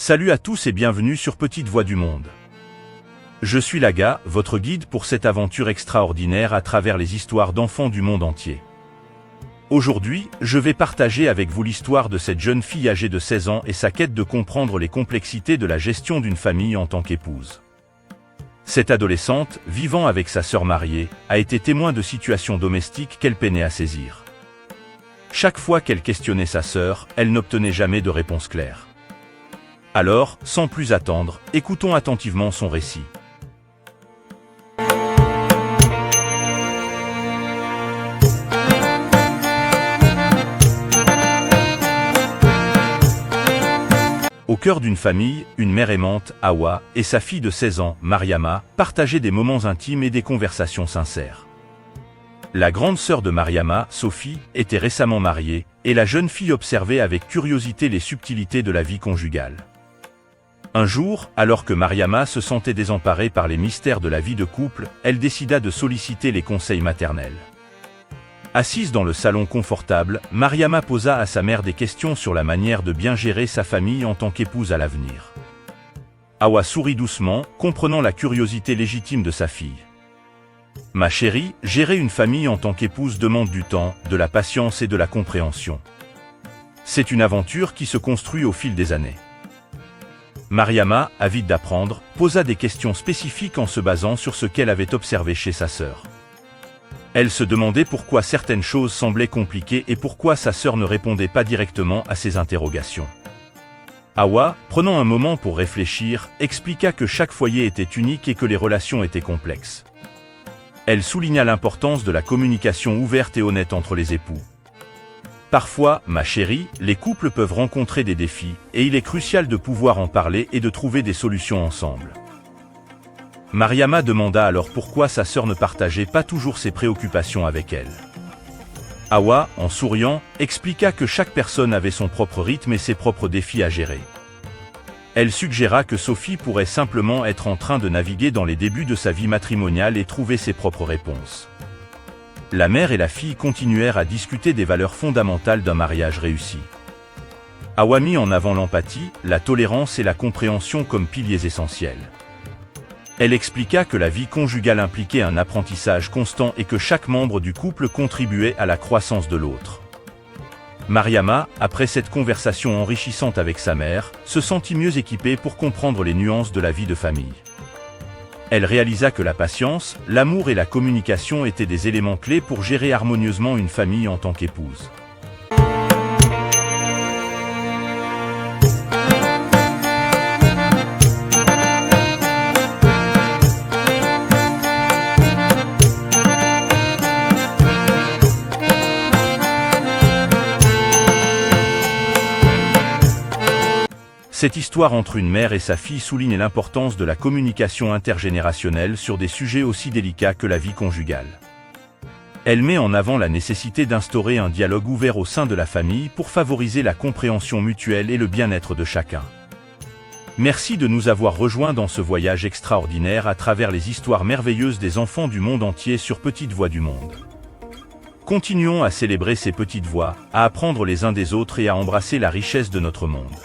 Salut à tous et bienvenue sur Petite Voix du Monde. Je suis Laga, votre guide pour cette aventure extraordinaire à travers les histoires d'enfants du monde entier. Aujourd'hui, je vais partager avec vous l'histoire de cette jeune fille âgée de 16 ans et sa quête de comprendre les complexités de la gestion d'une famille en tant qu'épouse. Cette adolescente, vivant avec sa sœur mariée, a été témoin de situations domestiques qu'elle peinait à saisir. Chaque fois qu'elle questionnait sa sœur, elle n'obtenait jamais de réponse claire. Alors, sans plus attendre, écoutons attentivement son récit. Au cœur d'une famille, une mère aimante, Hawa, et sa fille de 16 ans, Mariama, partageaient des moments intimes et des conversations sincères. La grande sœur de Mariama, Sophie, était récemment mariée, et la jeune fille observait avec curiosité les subtilités de la vie conjugale. Un jour, alors que Mariama se sentait désemparée par les mystères de la vie de couple, elle décida de solliciter les conseils maternels. Assise dans le salon confortable, Mariama posa à sa mère des questions sur la manière de bien gérer sa famille en tant qu'épouse à l'avenir. Hawa sourit doucement, comprenant la curiosité légitime de sa fille. « Ma chérie, gérer une famille en tant qu'épouse demande du temps, de la patience et de la compréhension. C'est une aventure qui se construit au fil des années. » Mariama, avide d'apprendre, posa des questions spécifiques en se basant sur ce qu'elle avait observé chez sa sœur. Elle se demandait pourquoi certaines choses semblaient compliquées et pourquoi sa sœur ne répondait pas directement à ses interrogations. Hawa, prenant un moment pour réfléchir, expliqua que chaque foyer était unique et que les relations étaient complexes. Elle souligna l'importance de la communication ouverte et honnête entre les époux. Parfois, ma chérie, les couples peuvent rencontrer des défis, et il est crucial de pouvoir en parler et de trouver des solutions ensemble. Mariama demanda alors pourquoi sa sœur ne partageait pas toujours ses préoccupations avec elle. Hawa, en souriant, expliqua que chaque personne avait son propre rythme et ses propres défis à gérer. Elle suggéra que Sophie pourrait simplement être en train de naviguer dans les débuts de sa vie matrimoniale et trouver ses propres réponses. La mère et la fille continuèrent à discuter des valeurs fondamentales d'un mariage réussi. Hawa mit en avant l'empathie, la tolérance et la compréhension comme piliers essentiels. Elle expliqua que la vie conjugale impliquait un apprentissage constant et que chaque membre du couple contribuait à la croissance de l'autre. Mariama, après cette conversation enrichissante avec sa mère, se sentit mieux équipée pour comprendre les nuances de la vie de famille. Elle réalisa que la patience, l'amour et la communication étaient des éléments clés pour gérer harmonieusement une famille en tant qu'épouse. Cette histoire entre une mère et sa fille souligne l'importance de la communication intergénérationnelle sur des sujets aussi délicats que la vie conjugale. Elle met en avant la nécessité d'instaurer un dialogue ouvert au sein de la famille pour favoriser la compréhension mutuelle et le bien-être de chacun. Merci de nous avoir rejoints dans ce voyage extraordinaire à travers les histoires merveilleuses des enfants du monde entier sur Petite Voix du Monde. Continuons à célébrer ces petites voix, à apprendre les uns des autres et à embrasser la richesse de notre monde.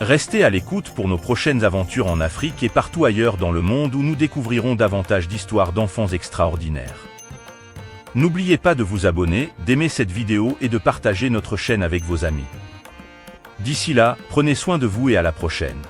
Restez à l'écoute pour nos prochaines aventures en Afrique et partout ailleurs dans le monde où nous découvrirons davantage d'histoires d'enfants extraordinaires. N'oubliez pas de vous abonner, d'aimer cette vidéo et de partager notre chaîne avec vos amis. D'ici là, prenez soin de vous et à la prochaine.